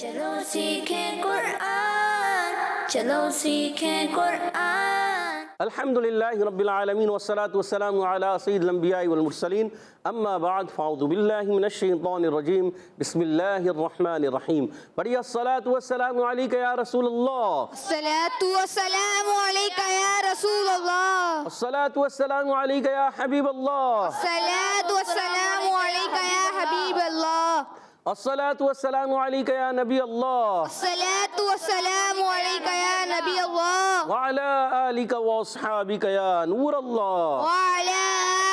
چلو سیکھیں قرآن، چلو سیکھیں قرآن۔ الحمدللہ رب العالمین والصلاة والسلام علی سید الانبیاء والمرسلین، اما بعد فاعوذ باللہ من الشیطان الرجیم، بسم اللہ الرحمن الرحیم۔ پڑھیے الصلاة والسلام علیکہ یا رسول اللہ، الصلاة والسلام علیکہ یا رسول اللہ، الصلاة والسلام علیکہ یا حبیب اللہ، الصلاة والسلام علیکہ یا حبیب اللہ، الصلاة والسلام علیکہ یا نبی اللہ، الصلاة والسلام علیکہ یا نبی اللہ، وعلی آلک واصحابک یا نور اللہ، وعلی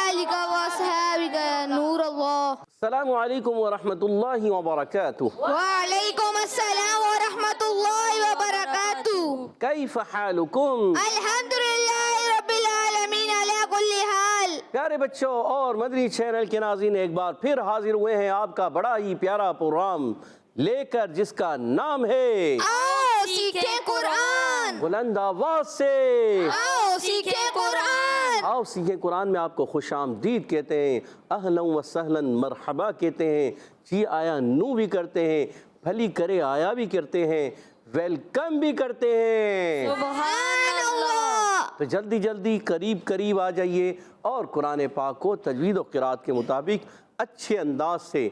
آلک واصحابک یا نور اللہ۔ السلام علیکم ورحمۃ اللہ وبرکاتہ۔ وعلیکم السلام ورحمۃ اللہ وبرکاتہ۔ کیف حالکم؟ الحمدللہ رب العالمین علی کل حال۔ پیارے بچوں اور مدنی چینل کے ناظرین، ایک بار پھر حاضر ہوئے ہیں آپ کا بڑا ہی پیارا پروگرام لے کر، جس کا نام ہے آؤ سیکھیں قرآن، بلند آواز سے آؤ سیکھیں قرآن۔ آؤ سیکھیں قرآن میں آپ کو خوش آمدید کہتے ہیں، اہلا و سہلا مرحبا کہتے ہیں، جی آیا نو بھی کرتے ہیں، بھلی کرے آیا بھی کرتے ہیں، ویلکم بھی کرتے ہیں۔ سبحان اللہ۔ تو جلدی جلدی قریب آ جائیے اور قرآن پاک کو تجوید و قرات کے مطابق اچھے انداز سے،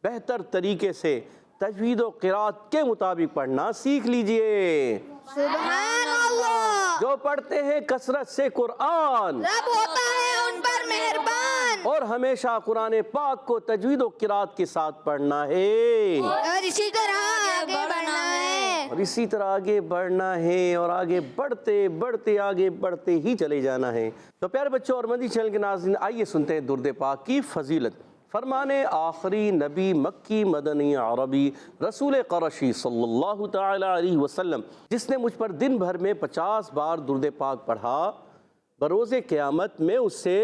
بہتر طریقے سے تجوید و قرات کے مطابق پڑھنا سیکھ لیجئے۔ سبحان اللہ۔ جو پڑھتے ہیں کثرت سے قرآن، رب ہوتا ہے ان پر مہربان، اور ہمیشہ قرآن پاک کو تجوید و قرات کے ساتھ پڑھنا ہے، اور اسی طرح آگے بڑھنا ہے، اور اسی طرح آگے بڑھنا ہے، اور آگے بڑھتے ہی چلے جانا ہے۔ تو پیارے بچوں اور مدنی چینل کے ناظرین، آئیے سنتے ہیں درود پاک کی فضیلت۔ فرمانے آخری نبی مکی مدنی عربی رسول قرشی صلی اللہ تعالی علیہ وسلم، جس نے مجھ پر دن بھر میں 50 بار درود پاک پڑھا، بروز قیامت میں اس سے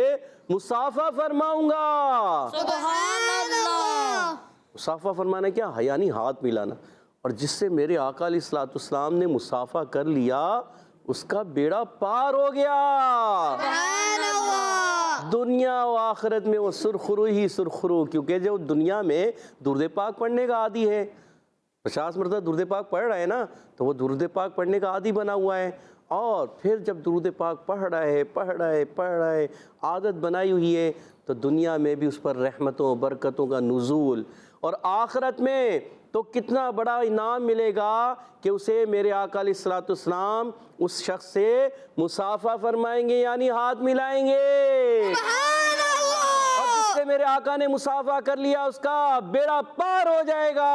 مصافحہ فرماؤں گا۔ سبحان اللہ۔ مصافحہ فرمانا کیا؟ یعنی ہاتھ ملانا۔ اور جس سے میرے آقا علیہ الصلوۃ والسلام نے مصافحہ کر لیا، اس کا بیڑا پار ہو گیا۔ سبحان اللہ۔ دنیا و آخرت میں وہ سرخرو ہی سرخرو، کیونکہ جو دنیا میں درود پاک پڑھنے کا عادی ہے، 50 مرتبہ درود پاک پڑھ رہا ہے نا، تو وہ درود پاک پڑھنے کا عادی بنا ہوا ہے، اور پھر جب درود پاک پڑھ رہا ہے، عادت بنائی ہوئی ہے، تو دنیا میں بھی اس پر رحمتوں برکتوں کا نزول، اور آخرت میں تو کتنا بڑا انعام ملے گا کہ اسے میرے آقا علیہ الصلوۃ والسلام اس شخص سے مصافحہ فرمائیں گے، یعنی ہاتھ ملائیں گے، سبحان اللہ۔ اور جس سے میرے آقا نے مصافحہ کر لیا، اس کا بیڑا پار ہو جائے گا۔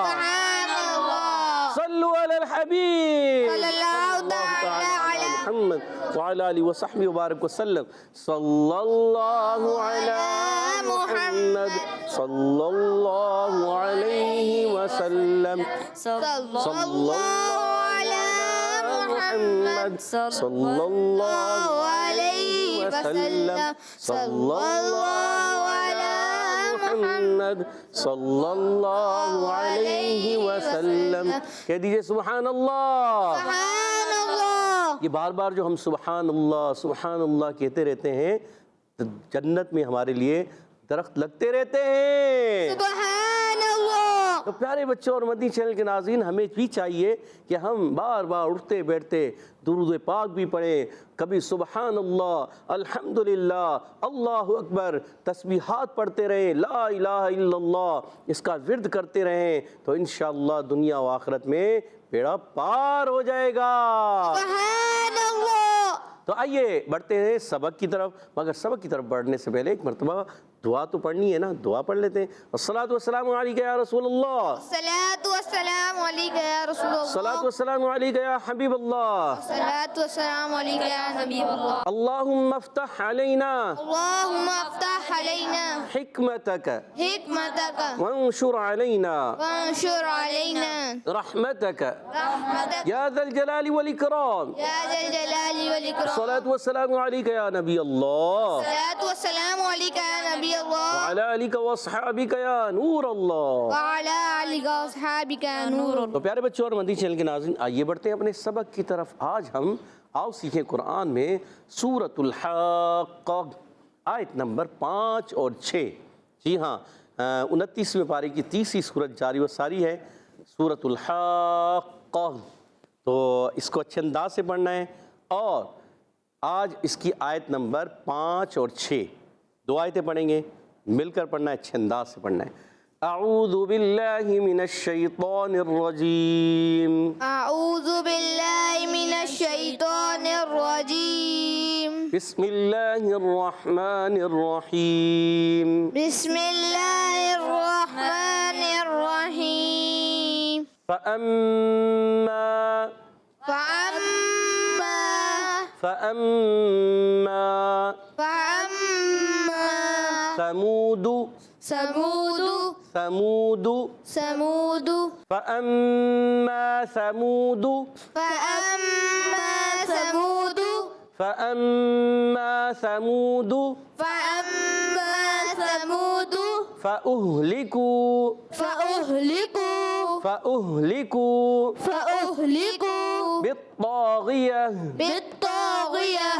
سبحان اللہ۔ صلو علی الحبیب صلی اللہ تعالی علی محمد وعلی آلہ وصحبہ وبارک وسلم۔ صلی اللہ علی محمد صلی اللہ علیہ وسلم، صلی اللہ علی محمد صلی اللہ علیہ وسلم، صلی اللہ علی محمد صلی اللہ علیہ وسلم۔ کہہ دیجئے سبحان اللہ۔ سبحان اللہ۔ یہ بار بار جو ہم سبحان اللہ کہتے رہتے ہیں، تو جنت میں ہمارے لیے درخت لگتے رہتے ہیں۔ سبحان اللہ۔ تو پیارے بچوں اور مدنی چینل کے ناظرین، ہمیں بھی چاہیے کہ ہم بار بار اٹھتے بیٹھتے درود پاک بھی پڑھیں، کبھی سبحان اللہ، الحمدللہ، اللہ اکبر، تسبیحات پڑھتے رہیں، لا الہ الا اللہ، اس کا ورد کرتے رہیں، تو انشاءاللہ دنیا و آخرت میں بیڑا پار ہو جائے گا۔ سبحان اللہ۔ تو آئیے بڑھتے ہیں سبق کی طرف، مگر سبق کی طرف بڑھنے سے پہلے ایک مرتبہ دعا تو پڑھنی ہے نا، دعا پڑھ لیتے ہیں۔ الصلاۃ والسلام علیکہ یا رسول اللہ، الصلاۃ والسلام علیکہ یا رسول اللہ، الصلاۃ والسلام علیکہ یا حبیب اللہ، الصلاۃ والسلام علیکہ یا حبیب اللہ۔ اللہم افتح علینا اللہم افتح علینا حکمتک حکمتک وانشر علینا وانشر علینا رحمتک رحمتک یا ذا الجلال والاکرام۔ یا ذا الجلال والاکرام۔ الصلاۃ والسلام علیکہ یا نبی اللہ، الصلاۃ والسلام علیکہ یا نبی اللہ، وعلی آلک واصحابک یا نور اللہ۔ وعلی آلک واصحابک یا نور اللہ۔ تو پیارے بچوں اور مدنی چینل کے ناظرین، آئیے بڑھتے ہیں اپنے سبق کی طرف۔ آج ہم آؤ سیکھیں قرآن میں سورۃ الحاقہ، آیت نمبر 5 اور 6۔ جی ہاں، 29ویں پارے کی 30ری سورت جاری و ساری ہے۔ سورۃ الحاقہ، تو اس کو اچھے انداز سے پڑھنا ہے، اور آج اس کی آیت نمبر 5 اور 6 دو آیتیں پڑھیں گے، مل کر پڑھنا ہے، اچھے انداز سے پڑھنا ہے۔ اعوذ باللہ من الشیطان الرجیم، اعوذ باللہ من الشیطان الرجیم، بسم اللہ الرحمن الرحیم، بسم اللہ الرحمن الرحیم، فأما فأما فأما فأما ثمود ثمود ثمود ثمود فأما ثمود فأما ثمود فأما ثمود فأما ثمود فأهلكوا بالطاغية بالطاغية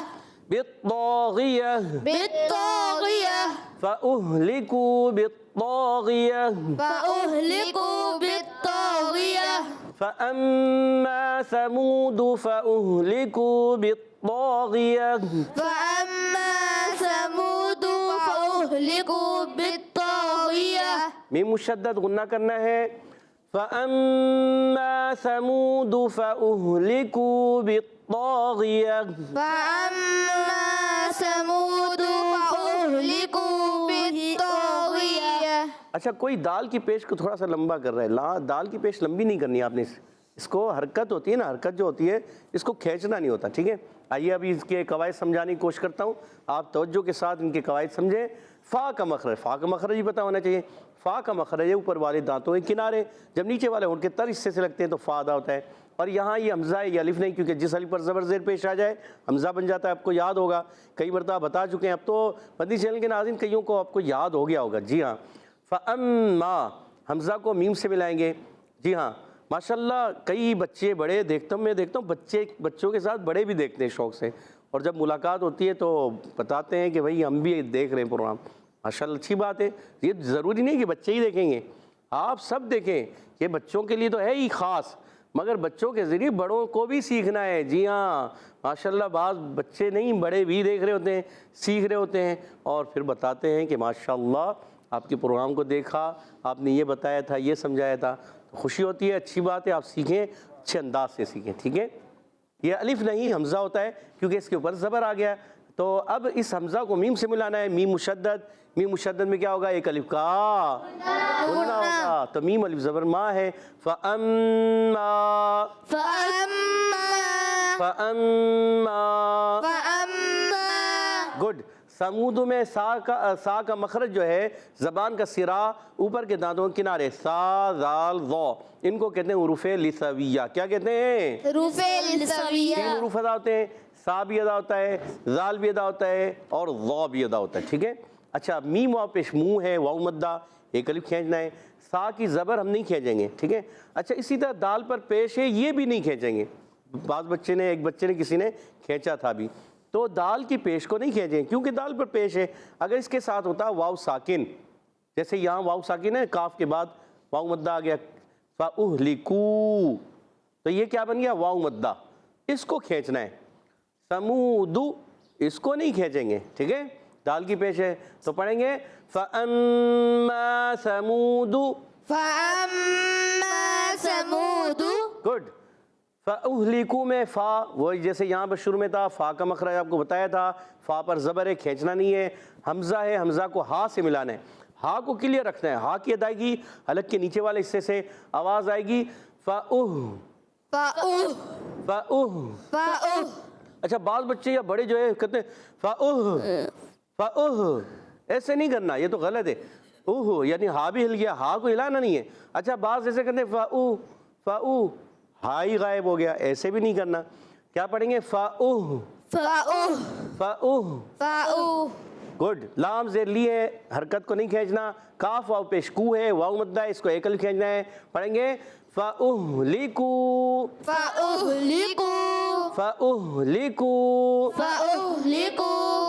بالطاغية بالطاغية فأهلكوا بالطاغية فأهلكوا بالطاغية فأما ثمود فأهلكوا بالطاغية فأما ثمود فأهلكوا بالطاغية میم مشدد غنہ کرنا ہے، فأما ثمود فأهلكوا بالطاغية، فأما ثمود فأهلكوا بالطاغية۔ اچھا کوئی دال کی پیش کو تھوڑا سا لمبا کر رہا ہے، دال کی پیش لمبی نہیں کرنی آپ نے، اس کو حرکت ہوتی ہے نا، حرکت جو ہوتی ہے اس کو کھینچنا نہیں ہوتا، ٹھیک ہے؟ آئیے ابھی اس کے قواعد سمجھانے کی کوشش کرتا ہوں، آپ توجہ کے ساتھ ان کے قواعد سمجھیں۔ فا کا مخرج، فا کا مخرج ہی پتہ ہونا چاہیے، فا کا مخرج ہے اوپر والے دانتوں کے کنارے، جب نیچے والے ہونٹ کے تر حصے سے لگتے ہیں تو فا ادا ہوتا ہے، اور یہاں یہ حمزہ ہے، یہ الف نہیں، کیونکہ جس الف پر زبر زیر پیش آ جائے حمزہ بن جاتا ہے، آپ کو یاد ہوگا، کئی مرتبہ بتا چکے ہیں، اب تو مدنی چینل کے ناظرین کئیوں کو آپ کو یاد ہو گیا ہوگا، جی ہاں۔ فَأَمَّا حمزہ کو میم سے ملائیں گے، جی ہاں، ماشاءاللہ کئی بچے بڑے دیکھتا ہوں، میں دیکھتا ہوں بچوں کے ساتھ بڑے بھی دیکھتے ہیں شوق سے، اور جب ملاقات ہوتی ہے تو بتاتے ہیں کہ بھائی ہم بھی دیکھ رہے ہیں پروگرام، ماشاءاللہ اچھی بات ہے، یہ ضروری نہیں کہ بچے ہی دیکھیں گے، آپ سب دیکھیں، یہ بچوں کے لیے تو ہے ہی خاص، مگر بچوں کے ذریعے بڑوں کو بھی سیکھنا ہے، جی ہاں، ماشاءاللہ بعض بچے نہیں بڑے بھی دیکھ رہے ہوتے ہیں، سیکھ رہے ہوتے ہیں، اور پھر بتاتے ہیں کہ ماشاءاللہ آپ کے پروگرام کو دیکھا، آپ نے یہ بتایا تھا، یہ سمجھایا تھا، خوشی ہوتی ہے، اچھی بات ہے، آپ سیکھیں، اچھے انداز سے سیکھیں، ٹھیک ہے؟ یہ الف نہیں حمزہ ہوتا ہے کیونکہ اس کے اوپر زبر آ گیا، تو اب اس حمزہ کو میم سے ملانا ہے، میم مشدد، میم مشدد میں کیا ہوگا؟ ایک الف کا غنہ ہوگا، تو میم الف زبر ما ہے، فَأَمَّا فأما فَأَمَّا فأما گڈ۔ سمود میں سا کا مخرج جو ہے زبان کا سرا اوپر کے دانتوں کے کنارے، سا زال ضو، ان کو کہتے ہیں حروف لسویہ، کیا کہتے ہیں؟ حروف السویہ۔ تین حروف ادا ہوتے ہیں، سا بھی ادا ہوتا ہے، زال بھی ادا ہوتا ہے، اور ضو بھی ادا ہوتا ہے، ٹھیک ہے؟ اچھا میم واو پیش منہ ہے، واو مدہ، ایک الف کھینچنا ہے، سا کی زبر ہم نہیں کھینچیں گے، ٹھیک ہے؟ اچھا اسی طرح دال پر پیش ہے، یہ بھی نہیں کھینچیں گے، ایک بچے نے کسی نے کھینچا تھا بھی، تو دال کی پیش کو نہیں کھینچیں کیونکہ دال پر پیش ہے، اگر اس کے ساتھ ہوتا واو ساکن، جیسے یہاں واو ساکن ہے، کاف کے بعد واو مدہ آ گیا، فَأُهْلِكُوا، تو یہ کیا بن گیا؟ واو مدہ، اس کو کھینچنا ہے، سمود، اس کو نہیں کھینچیں گے، ٹھیک ہے؟ دال کی پیش ہے تو پڑھیں گے فَأَمَّا ثَمُودُ، فأما ثمود گڈ۔ فَأُهْلِكُوا میں فا، وہی جیسے یہاں پر شروع میں تھا، فا کا مخرج آپ کو بتایا تھا، فا پر زبر ہے، کھینچنا نہیں ہے، حمزہ ہے، حمزہ کو ہا سے ملانا ہے، ہا کو کلیئر رکھنا ہے، ہا کی ادائیگی حلق کے نیچے والے حصے سے آواز آئے گی، فَأُهْ فأُهْ فَأُهْ۔ فأُهْ اچھا بعض بچے یا بڑے جو ہے کہتے ہیں فَأُهْ فَأُهْ، ایسے نہیں کرنا، یہ تو غلط ہے، اوہ یعنی ہا بھی ہل گیا، ہا کو ہلانا نہیں ہے، اچھا بعض ایسے کہتے ہیں فَأُوْ فَأُوْ، ہا ہی غائب ہو گیا، ایسے بھی نہیں کرنا، کیا پڑھیں گے؟ فَأُوْ فأُوْ فَأُوْ، فأُوْ گڈ۔ لام زیر لی ہے، حرکت کو نہیں کھینچنا، کاف واو پیش کو ہے، واو مدہ ہے، اس کو ایک الف کھینچنا ہے، پڑھیں گے فَأُهْلِكُوا فأهلكوا فَأُهْلِكُوا فأهلكوا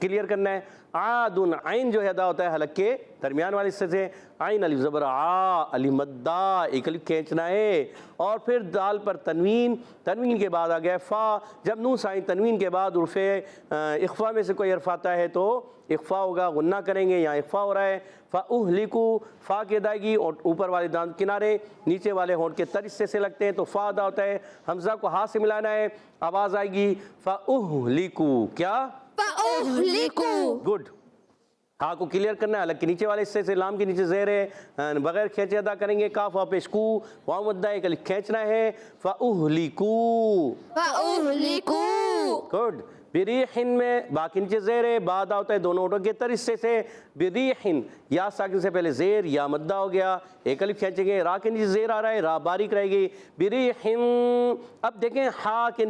کلیئر کرنا ہے. عادن عین جو ہے ادا ہوتا ہے حلق کے درمیان والے حصے سے. عین الف زبر آ الف مدہ ایک الف کھینچنا ہے. اور پھر دال پر تنوین, تنوین کے بعد آ گیا فا. جب نون سائن تنوین کے بعد حرف اخفا میں سے کوئی حرف آتا ہے تو اخفا ہوگا, غنہ کریں گے. یہاں اخفا ہو رہا ہے. فاہلکو فا کی ادائیگی اور اوپر والے دانت کنارے نیچے والے ہونٹ کے تر حصے سے لگتے ہیں تو فا ادا ہوتا ہے. حمزہ کو ہاتھ سے ملانا ہے, آواز آئے گی فاہلکو. کیا؟ فأهلكوا. گڈ. ہاں کو کلیئر کرنا ہے. حلق کے نیچے والے حصے سے لام کے نیچے زیر ہے, بغیر کھینچے ادا کریں گے. کاف واں پیش کو, واو مدہ ایک الف کھینچنا ہے. فاہلکو. فأهلكوا. گڈ. بریحن میں با کے نیچے زیر ہے, با ادا ہوتا ہے دونوں ہونٹوں کے تر حصے سے. بریحن یا ساکن سے پہلے زیر یا مدہ ہو گیا, ایک الف کھینچیں گے. را کے نیچے زیر آ رہا ہے, را باریک رہے گی. بریحن. اب دیکھیں ہا کے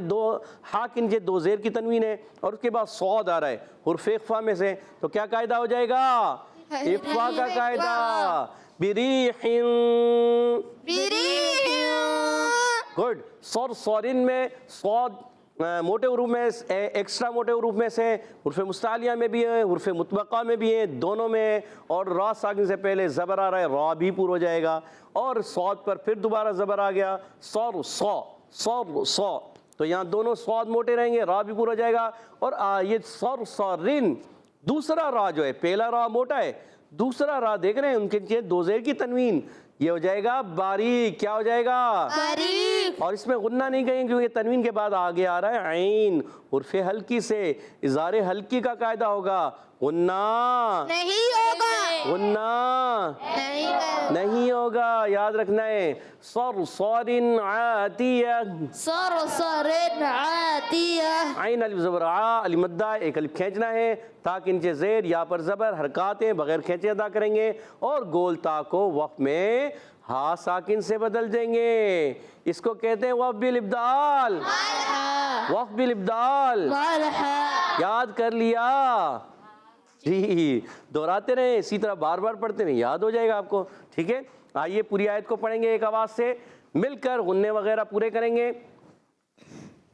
نیچے دو زیر کی تنوین ہے اور اس کے بعد صاد آ رہا ہے حرف اخفا میں سے, تو کیا قاعدہ ہو جائے گا؟ اخفا کا قاعدہ. بریحن. بريح. گڈ. صرصرن میں صاد موٹے حروف میں ایکسٹرا موٹے حروف میں سے حرف مستعلیہ میں بھی ہے, حرف مطبقہ میں بھی ہے, دونوں میں. اور را ساکن سے پہلے زبر آ رہا ہے, را بھی پور ہو جائے گا. اور صاد پر پھر دوبارہ زبر آ گیا, صور صا صور صا, تو یہاں دونوں صاد موٹے رہیں گے, را بھی پور ہو جائے گا. اور یہ صرصرن دوسرا را جو ہے, پہلا را موٹا ہے, دوسرا را دیکھ رہے ہیں ان کے نیچے دو زیر کی تنوین, یہ ہو جائے گا باریک. کیا ہو جائے گا؟ باریک. اور اس میں غنہ نہیں کہیں کیونکہ تنوین کے بعد آگے آ رہا ہے عین حرف ہلکی سے. اظہار ہلکی کا قاعدہ ہوگا غنہ نہیں ہوگا. غنہ نہیں ہوگا, یاد رکھنا ہے. صرصر عاتیہ. صرصر عاتية. عین الف زبر آ الف مدہ ایک الف کھینچنا ہے. تا کے نیچے زیر, یا پر زبر, حرکات ہیں بغیر کھینچے ادا کریں گے. اور گول تا کو وقف میں ہا ساکن سے بدل دیں گے. اس کو کہتے ہیں وقف بالابدال. وقف بالابدال یاد کر لیا جی, دہراتے رہیں, اسی طرح بار بار پڑھتے رہیں, یاد ہو جائے گا آپ کو. ٹھیک ہے, آئیے پوری آیت کو پڑھیں گے ایک آواز سے مل کر, غنے وغیرہ پورے کریں گے.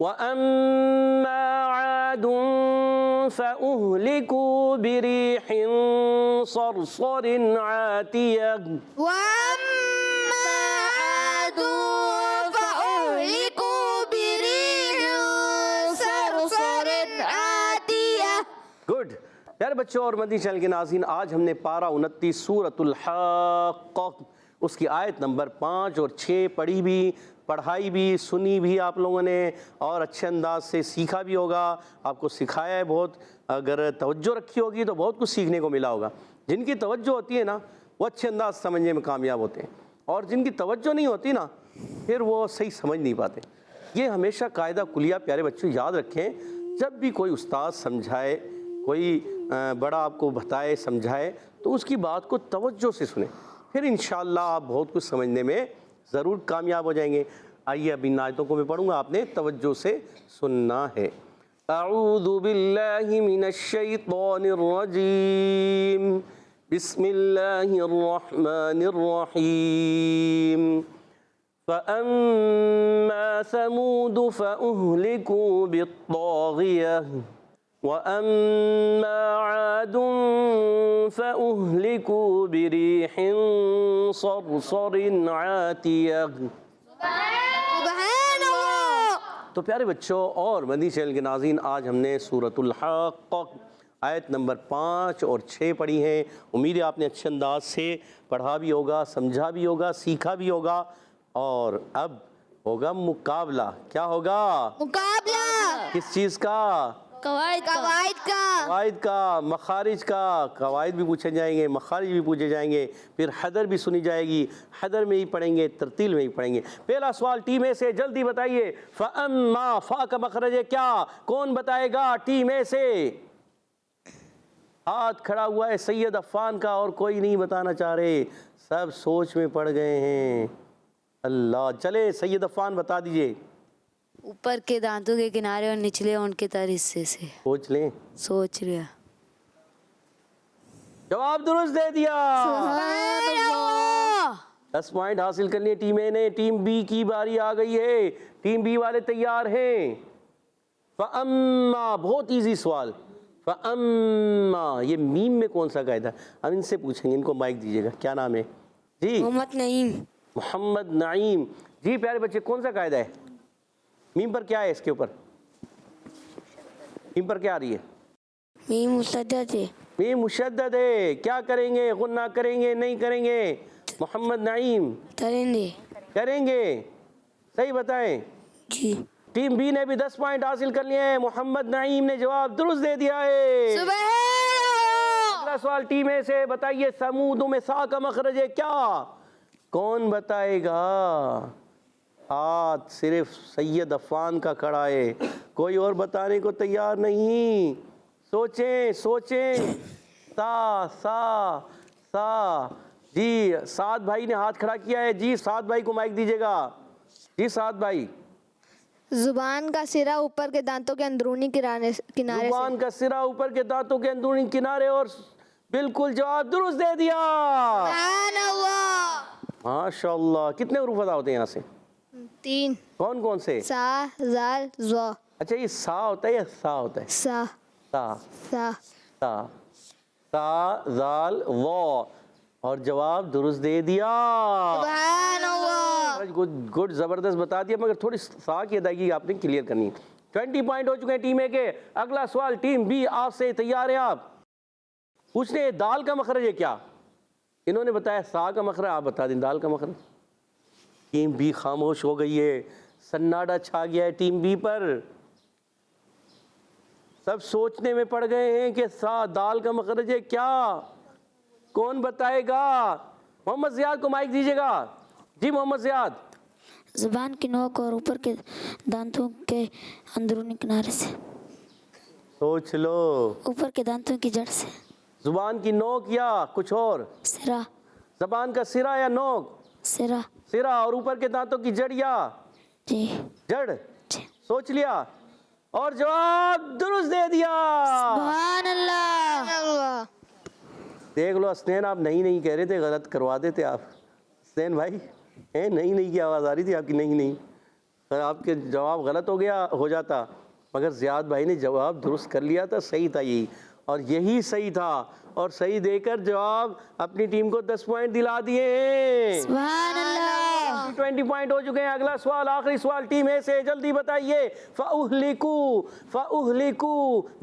وَأَمَّا عَادٌ فَأُهْلِكُوا بِرِيحٍ صَرْصَرٍ عَاتِيَةٍ. وأما عاد فأهلكوا بريح صرصر عاتية. گڈ. پیارے بچوں اور مدنی چینل کے ناظرین, آج ہم نے پارہ 29 سورۃ الحاقہ اس کی آیت نمبر 5 اور 6 پڑھی بھی, پڑھائی بھی, سنی بھی آپ لوگوں نے, اور اچھے انداز سے سیکھا بھی ہوگا. آپ کو سکھایا ہے بہت, اگر توجہ رکھی ہوگی تو بہت کچھ سیکھنے کو ملا ہوگا. جن کی توجہ ہوتی ہے نا وہ اچھے انداز سمجھنے میں کامیاب ہوتے ہیں, اور جن کی توجہ نہیں ہوتی نا پھر وہ صحیح سمجھ نہیں پاتے. یہ ہمیشہ قاعدہ کلیہ پیارے بچوں یاد رکھیں, جب بھی کوئی استاد سمجھائے, کوئی بڑا آپ کو بتائے سمجھائے, تو اس کی بات کو توجہ سے سنیں, پھر انشاءاللہ آپ بہت کچھ سمجھنے میں ضرور کامیاب ہو جائیں گے. آئیے اب ان آیتوں کو میں پڑھوں گا, آپ نے توجہ سے سننا ہے. اعوذ باللہ من الشیطان الرجیم, بسم اللہ الرحمن الرحیم. فَأَمَّا ثَمُودُ فَأُهْلِكُوا بِالطَّاغِيَةِ وَأَمَّا عَادٌ فَأُهْلِكُوا بِرِيحٍ صَرْصَرٍ عَاتِيَةٍ. سبحان اللہ. تو پیارے بچوں اور مدنی چینل کے ناظرین, آج ہم نے سورۃ الحاقہ آیت نمبر 5 اور 6 پڑھی ہیں. امید ہے آپ نے اچھے انداز سے پڑھا بھی ہوگا, سمجھا بھی ہوگا, سیکھا بھی ہوگا. اور اب ہوگا مقابلہ. کیا ہوگا؟ مقابلہ. کس چیز کا؟ قواعد کا. قواعد کا, مخارج کا. قواعد بھی پوچھے جائیں گے, مخارج بھی پوچھے جائیں گے, پھر حدر بھی سنی جائے گی. حدر میں ہی پڑھیں گے, ترتیل میں ہی پڑھیں گے. پہلا سوال ٹیم اے سے, جلدی بتائیے. فَأَمَّا فا کا مخرج ہے کیا؟ کون بتائے گا ٹیم اے سے؟ ہاتھ کھڑا ہوا ہے سید عفان کا, اور کوئی نہیں بتانا چاہ رہے, سب سوچ میں پڑ گئے ہیں. اللہ, چلے سید عفان بتا دیجئے. اوپر کے دانتوں کے کنارے اور نچلے اونٹ کے تر حصے سے. سوچ لیں. سوچ رہا. جواب درست دے دیا. سبحان اللہ. 10 پوائنٹ حاصل کر لیے ٹیم اے نے. ٹیم بی کی باری آ گئی ہے. ٹیم بی والے تیار ہیں. فَأَمَّا, بہت ایزی سوال. فَأَمَّا، یہ میم میں کون سا قاعدہ؟ اب ان سے پوچھیں گے، ان کو مائک دیجیے گا، کیا نام ہے جی؟ محمد نعیم. محمد نعیم. جی پیارے بچے، کون سا قاعدہ ہے؟ میم پر کیا ہے؟ اس کے اوپر میم پر کیا آ رہی ہے؟ میم مشدد ہے. میم مشدد ہے. کیا کریں گے؟ غنہ کریں گے نہیں کریں گے؟ محمد نعیم کریں گے. کریں گے. صحیح بتائیں. جی. ٹیم بی نے بھی 10 پوائنٹ حاصل کر لیے ہیں. محمد نعیم نے جواب درست دے دیا ہے. اگلا سوال ٹیم اے سے. بتائیے سمود میں سا کا مخرج ہے کیا؟ کون بتائے گا؟ ہاتھ صرف سید عفان کا کھڑا ہے، کوئی اور بتانے کو تیار نہیں. سوچیں سوچیں. سا سا سا. جی سعد بھائی نے ہاتھ کھڑا کیا ہے. جی سعد بھائی کو مائک دیجیے گا. جی سعد بھائی. زبان کا سرا اوپر کے دانتوں کے اندرونی کنارے سے. زبان کا سرا اوپر کے دانتوں کے اندرونی کنارے. اور بالکل جواب درست دے دیا. سبحان اللہ. ماشاء اللہ. کتنے حروف ادا ہوتے ہیں یہاں سے؟ 3. کون کون سے؟ سا زال زا. اچھا یہ سا ہوتا ہے یا سا ہوتا ہے؟ سا سا سا. سا سا زال وا. اور جواب درست دے دیا. سبحان اللہ. گڈ زبردست بتا دیا، مگر تھوڑی سا کی ادائیگی آپ نے کلیئر کرنی ہے. 20 پوائنٹ ہو چکے ہیں ٹیم اے کے. اگلا سوال ٹیم بی آپ سے. تیار ہیں آپ؟ پوچھنے دال کا مخرج ہے کیا؟ انہوں نے بتایا سا کا مخرج، آپ بتا دیں دال کا مخرج. ٹیم بی خاموش ہو گئی ہے. سناڈا چھا گیا ہے ٹیم بی پر. سب سوچنے میں پڑ گئے ہیں کہ سا دال کا مخرج ہے کیا؟ کون بتائے گا؟ محمد زیاد کو مائک دیجیے گا. جی محمد زیاد. زبان کی نوک اور اوپر کے دانتوں کے اندرونی کنارے سے. سوچ لو. اوپر کے دانتوں کی جڑ سے. زبان کی نوک یا کچھ اور؟ سرا. زبان کا سرا یا نوک؟ سرا. سرا. اور اوپر کے دانتوں کی جڑ یا جی. جڑ؟ جی. سوچ لیا اور جواب درست دے دیا. سبحان اللہ. دیکھ لو اسنین، آپ نہیں کہہ رہے تھے، غلط کروا دیتے آپ. اسنین بھائی نہیں کی آواز آ رہی تھی آپ کی. نہیں سر، آپ کے جواب غلط ہو جاتا، مگر زیاد بھائی نے جواب درست کر لیا تھا. صحیح تھا یہی، اور یہی صحیح تھا، اور صحیح دے کر جواب اپنی ٹیم کو 10 پوائنٹ دلا دیے ہیں. سبحان اللہ. 20 پوائنٹ ہو چکے ہیں. اگلا سوال آخری سوال ٹیم اے سے. جلدی بتائیے. فَأُهْلِكُوا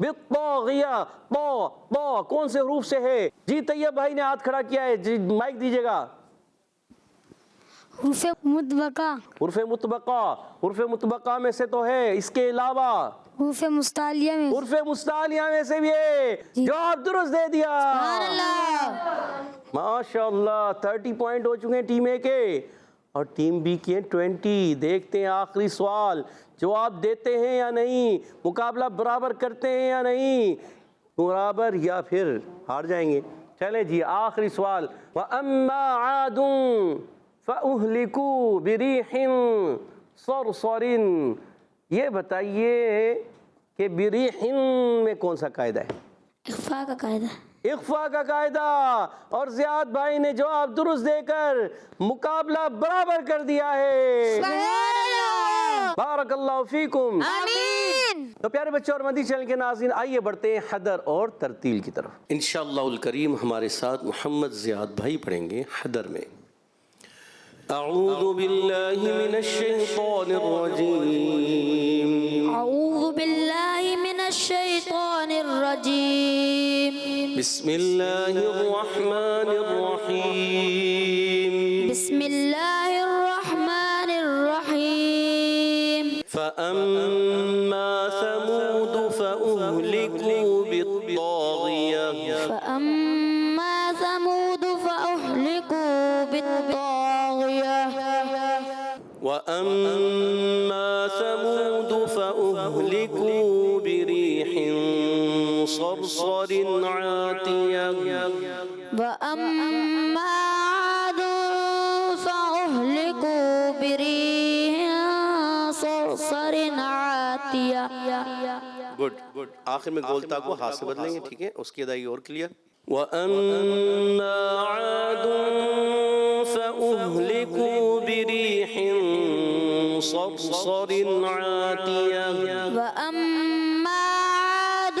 بِالطَّاغِيَةِ. طا کون سے حروف سے ہے؟ جی طیب بھائی نے ہاتھ کھڑا کیا ہے. جی مائک دیجیے گا. حروف مطبقہ. حروف مطبقہ. حروف مطبقہ میں سے تو ہے، اس کے علاوہ حروف مستعلیہ میں. حروف مستعلیہ میں سے بھی ہے. جواب درست دے دیا. سبحان اللہ. ماشاء اللہ. 30 پوائنٹ ہو چکے ہیں ٹیم اے کے، اور ٹیم بی کے 20. دیکھتے ہیں آخری سوال جواب دیتے ہیں یا نہیں، مقابلہ برابر کرتے ہیں یا نہیں، برابر یا پھر ہار جائیں گے. چلیں جی آخری سوال. وَأَمَّا عَادٌ فَأُهْلِكُوا بِرِيحٍ صَرْصَرٍ. یہ بتائیے کہ بِرِيحٍ میں کون سا قاعدہ ہے؟ اخفاء کا قاعدہ. اخفاء کا قاعدہ. اور زیاد بھائی نے جواب درست دے کر مقابلہ برابر کر دیا ہے. بارک اللہ فیکم. آمین. تو پیارے بچوں اور مدنی چینل کے ناظرین، آئیے بڑھتے ہیں حدر اور ترتیل کی طرف. انشاءاللہ الکریم ہمارے ساتھ محمد زیاد بھائی پڑھیں گے حدر میں. اعوذ باللہ من الشیطان الرجیم. اعوذ باللہ من الشیطان الرجیم. بسم اللہ الرحمن الرحیم. بسم اللہ الرحمن الرحیم. فأما ثمود فأهلكوا بالطاغية. فأما ثمود فأهلكوا بالطاغية. وأما ثمود فأهلكوا بريح صرصر عاتية. وأما عاد فأهلكوا بريح صرصر عاتية. گڈ. آخر میں گولتا کو ہاتھ سے بدلیں گے، ٹھیک ہے؟ اس کی ادائیگی اور کلیئر. وَأَمَّا عَادٌ فَأُهْلِكُوا بِرِيحٍ صَرْصَرٍ عَاتِيَةٍ. وأما عاد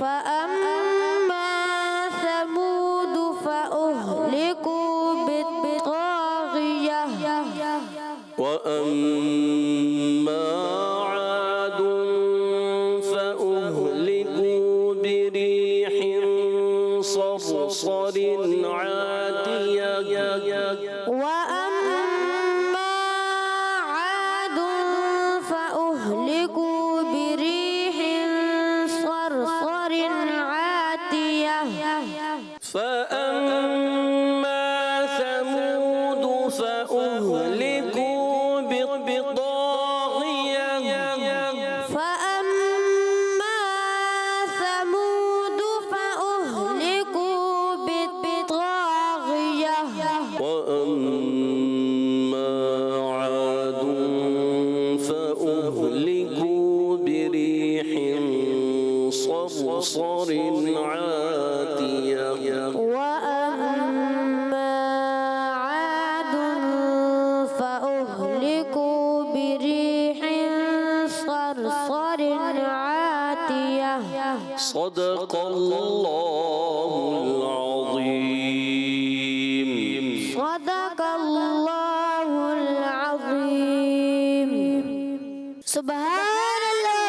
فأما ثمود فأهلكوا بالطاغية وأما عاد فأهلكوا بريح صرصر عاتية وأما عاد فأهلكوا بريح صرصر عاتية فأما ثمود فأهلكوا بالطاغية. فأما ثمود فأهلكوا بالطاغية وأما عاد فأهلكوا بريح صرصر عاتية. وأما عاد فأهلكوا بريح صرصر عاتية صدق الله العظيم. صدق الله العظيم. سبحان اللہ.